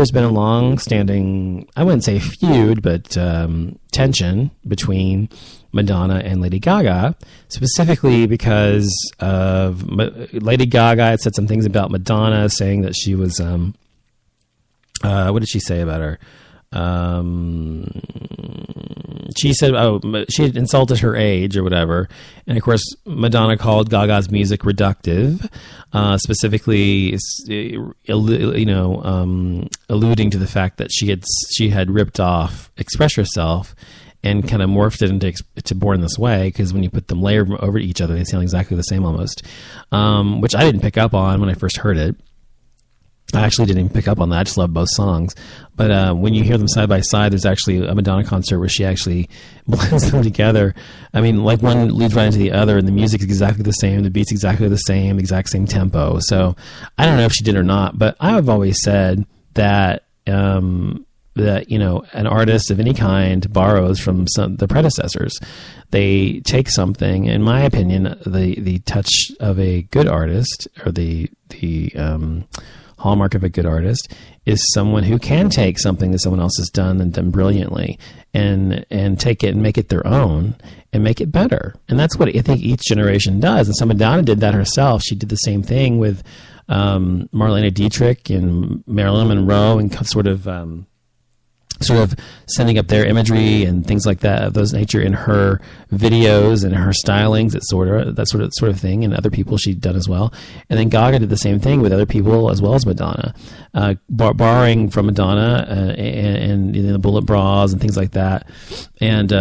there's been a long-standing, I wouldn't say feud, but tension between Madonna and Lady Gaga, specifically because of Lady Gaga had said some things about Madonna, saying that she was, what did she say about her? She said, she had insulted her age or whatever. And of course, Madonna called Gaga's music reductive, specifically, alluding to the fact that she had ripped off Express Yourself and kind of morphed it into Born This Way, because when you put them layered over each other, they sound exactly the same almost, which I didn't pick up on when I first heard it. I actually didn't even pick up on that. I just love both songs. But when you hear them side by side, there's actually a Madonna concert where she actually blends them together. I mean, like one leads right into the other, and the music's exactly the same, the beat's exactly the same, exact same tempo. So I don't know if she did or not, but I've always said that an artist of any kind borrows from the predecessors. They take something, in my opinion, the touch of a good artist, or the hallmark of a good artist, is someone who can take something that someone else has done and done brilliantly and take it and make it their own and make it better. And that's what I think each generation does. And so Madonna did that herself. She did the same thing with Marlene Dietrich and Marilyn Monroe, and sort of sending up their imagery and things like that of those nature in her videos and her stylings, that sort of thing, and other people she'd done as well. And then Gaga did the same thing with other people as well as Madonna, borrowing from Madonna and the bullet bras and things like that, and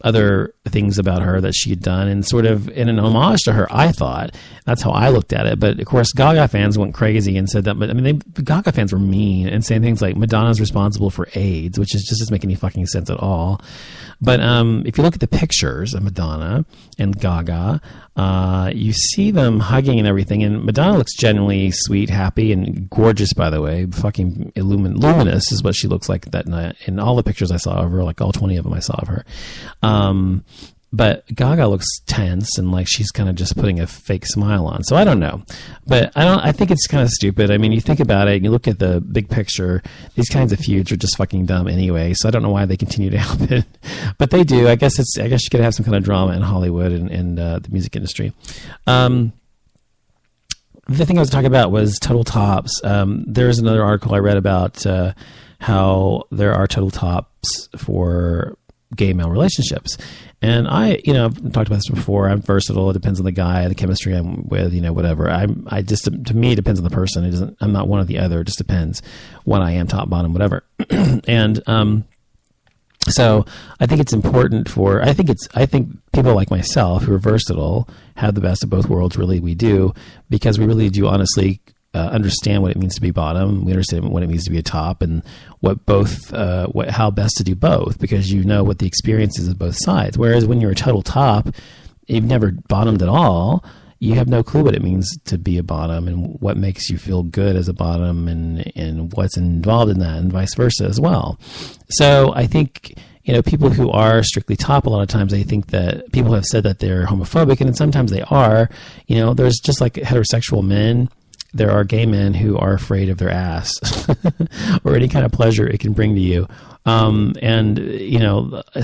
other things about her that she had done, and sort of in an homage to her. I thought that's how I looked at it. But of course, Gaga fans went crazy and said that. But I mean, Gaga fans were mean and saying things like Madonna's responsible for AIDS, which just doesn't make any fucking sense at all. But if you look at the pictures of Madonna and Gaga, you see them hugging and everything. And Madonna looks genuinely sweet, happy, and gorgeous, by the way. Fucking luminous is what she looks like that night. In all the pictures I saw of her, like all 20 of them I saw of her. But Gaga looks tense and like she's kind of just putting a fake smile on. So I don't know. But I think it's kind of stupid. I mean, you think about it, you look at the big picture, these kinds of feuds are just fucking dumb anyway. So I don't know why they continue to happen. But they do. I guess you could have some kind of drama in Hollywood and the music industry. The thing I was talking about was total tops. There's another article I read about how there are total tops for gay male relationships. And I've talked about this before. I'm versatile. It depends on the guy, the chemistry I'm with, whatever. I just, to me, it depends on the person. I'm not one or the other. It just depends what I am, top, bottom, whatever. And, so I think it's important I think people like myself who are versatile have the best of both worlds. Really, we do, because we really do honestly understand what it means to be bottom. We understand what it means to be a top, and how best to do both, because you know what the experience is of both sides. Whereas when you're a total top, you've never bottomed at all. You have no clue what it means to be a bottom and what makes you feel good as a bottom and what's involved in that, and vice versa as well. So I think, people who are strictly top, a lot of times they think that people have said that they're homophobic, and sometimes they are. There's just like heterosexual men, there are gay men who are afraid of their ass or any kind of pleasure it can bring to you.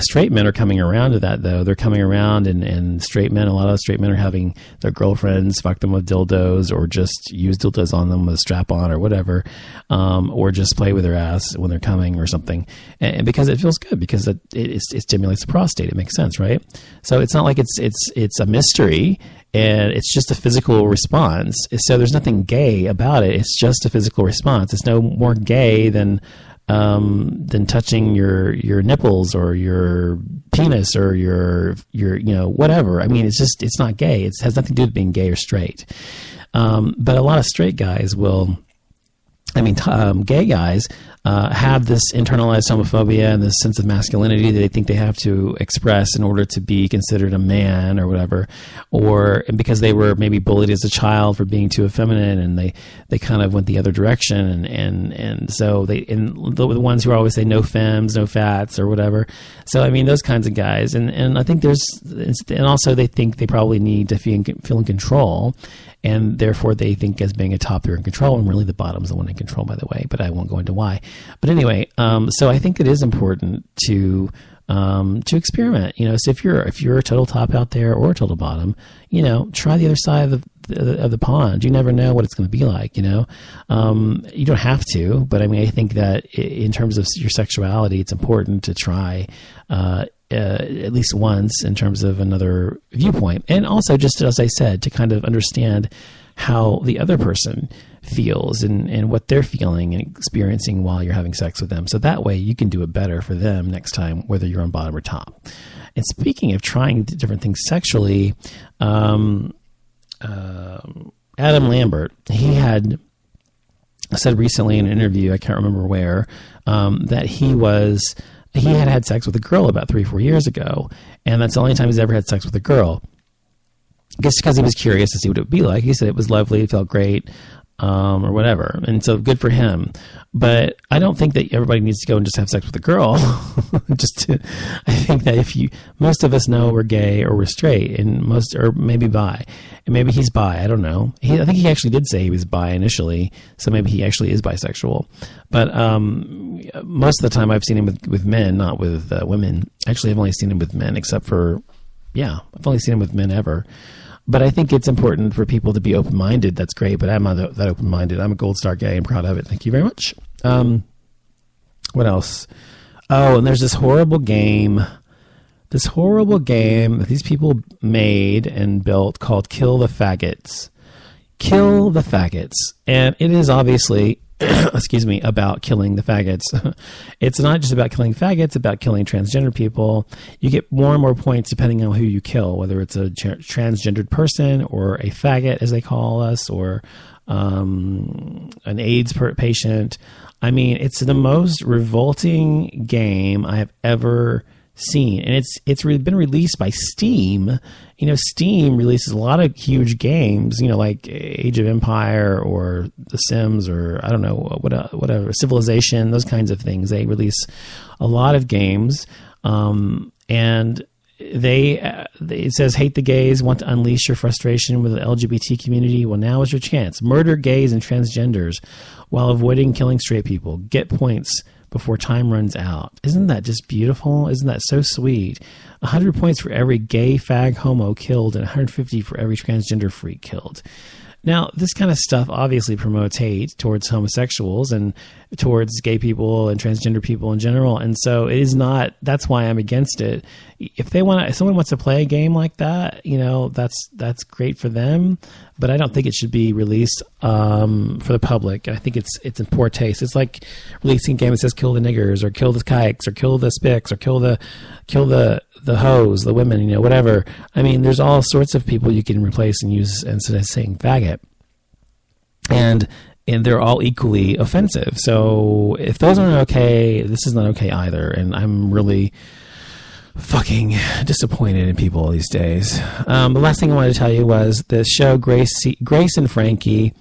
Straight men are coming around to that, though. They're coming around, and straight men, a lot of straight men are having their girlfriends fuck them with dildos, or just use dildos on them with a strap on or whatever, or just play with their ass when they're coming or something. And because it feels good, because it stimulates the prostate. It makes sense, right? So it's not like it's a mystery, and it's just a physical response. So there's nothing gay about it. It's just a physical response. It's no more gay than touching your nipples or your penis or your whatever. I mean, it's not gay. It has nothing to do with being gay or straight. But a lot of straight guys gay guys have this internalized homophobia and this sense of masculinity that they think they have to express in order to be considered a man or whatever, or because they were maybe bullied as a child for being too effeminate, and they kind of went the other direction, and so the ones who always say no femmes, no fats or whatever. So I mean, those kinds of guys, and I think and also they think they probably need to feel in control. and therefore they think as being a top, they're in control, and really the bottom's the one in control, by the way, but I won't go into why. But anyway, so I think it is important to experiment, so if you're a total top out there or a total bottom, try the other side of the pond. You never know what it's going to be like, you don't have to, but I mean, I think that in terms of your sexuality, it's important to try, at least once in terms of another viewpoint. And also, just as I said, to kind of understand how the other person feels and what they're feeling and experiencing while you're having sex with them. So that way you can do it better for them next time, whether you're on bottom or top. And speaking of trying different things sexually, Adam Lambert, he had said recently in an interview, I can't remember where, that he had sex with a girl about 3-4 years ago, and that's the only time he's ever had sex with a girl. I guess because he was curious to see what it would be like. He said it was lovely, it felt great, or whatever. And so good for him. But I don't think that everybody needs to go and just have sex with a girl. I think that most of us know we're gay or we're straight, or maybe bi. And maybe he's bi, I don't know. I think he actually did say he was bi initially, so maybe he actually is bisexual. But most of the time I've seen him with men, not with women. Actually, I've only seen him with men, I've only seen him with men ever. But I think it's important for people to be open-minded. That's great, but I'm not that open-minded. I'm a gold star gay. I'm proud of it. Thank you very much. What else? Oh, and there's this horrible game that these people made and built called Kill the Faggots. Kill the Faggots. And it is obviously... excuse me, about killing the faggots. It's not just about killing faggots, it's about killing transgender people. You get more and more points depending on who you kill, whether it's a transgendered person or a faggot, as they call us, or an AIDS patient. I mean, it's the most revolting game I have ever seen, and it's been released by Steam. Steam releases a lot of huge games, like Age of Empire or The Sims, or I don't know, whatever, Civilization, those kinds of things. They release a lot of games, and it says, hate the gays, want to unleash your frustration with the LGBT community? Well, now is your chance. Murder gays and transgenders while avoiding killing straight people. Get points before time runs out. Isn't that just beautiful? Isn't that so sweet? 100 points for every gay, fag, homo killed, and 150 for every transgender freak killed. Now, this kind of stuff obviously promotes hate towards homosexuals and towards gay people and transgender people in general. And so it is not, that's why I'm against it. If someone wants to play a game like that, that's great for them, but I don't think it should be released for the public. I think it's in poor taste. It's like releasing a game that says kill the niggers or kill the kikes or kill the spics or kill the hoes, the women, whatever. I mean, there's all sorts of people you can replace and use instead of saying faggot. And they're all equally offensive. So if those aren't okay, this is not okay either. And I'm really fucking disappointed in people these days. The last thing I wanted to tell you was the show Grace and Frankie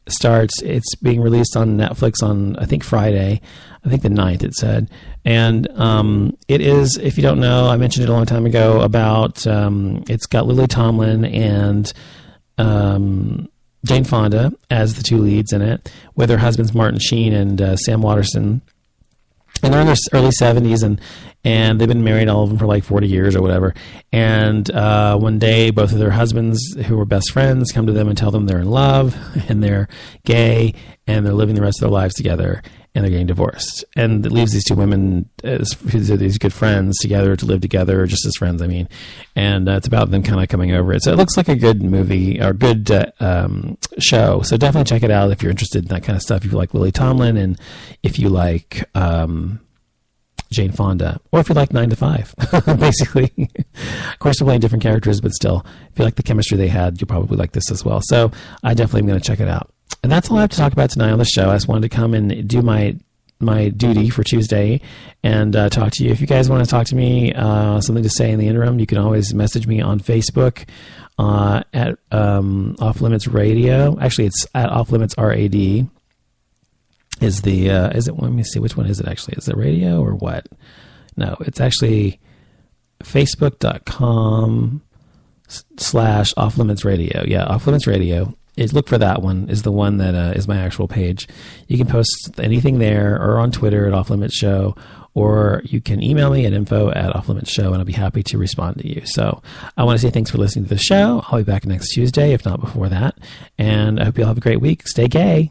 starts. It's being released on Netflix on, I think, Friday. I think the 9th, it said. And it is, if you don't know, I mentioned it a long time ago, about, it's got Lily Tomlin and Jane Fonda as the two leads in it, with their husbands Martin Sheen and Sam Waterston. And they're in their early 70s, and they've been married, all of them, for like 40 years or whatever. And one day, both of their husbands, who were best friends, come to them and tell them they're in love, and they're gay, and they're living the rest of their lives together, and they're getting divorced. And it leaves these two women, these good friends, together to live together, just as friends, I mean. And it's about them kind of coming over it. So it looks like a good movie, or good show. So definitely check it out if you're interested in that kind of stuff. If you like Lily Tomlin, and if you like Jane Fonda, or if you like 9 to 5, basically. Of course, they're playing different characters, but still, if you like the chemistry they had, you'll probably like this as well. So I definitely am going to check it out. And that's all I have to talk about tonight on the show. I just wanted to come and do my duty for Tuesday and talk to you. If you guys want to talk to me, something to say in the interim, you can always message me on Facebook at Off Limits Radio. Actually, it's at Off Limits RAD. Is it? Let me see. Which one is it actually? Is it radio or what? No, it's actually Facebook.com/Off Limits Radio. Yeah, Off Limits Radio. look for that one, is the one that is my actual page. You can post anything there or on Twitter at Off Limits Show, or you can email me at info@offlimitshow, and I'll be happy to respond to you. So I want to say thanks for listening to the show. I'll be back next Tuesday, if not before that. And I hope you all have a great week. Stay gay.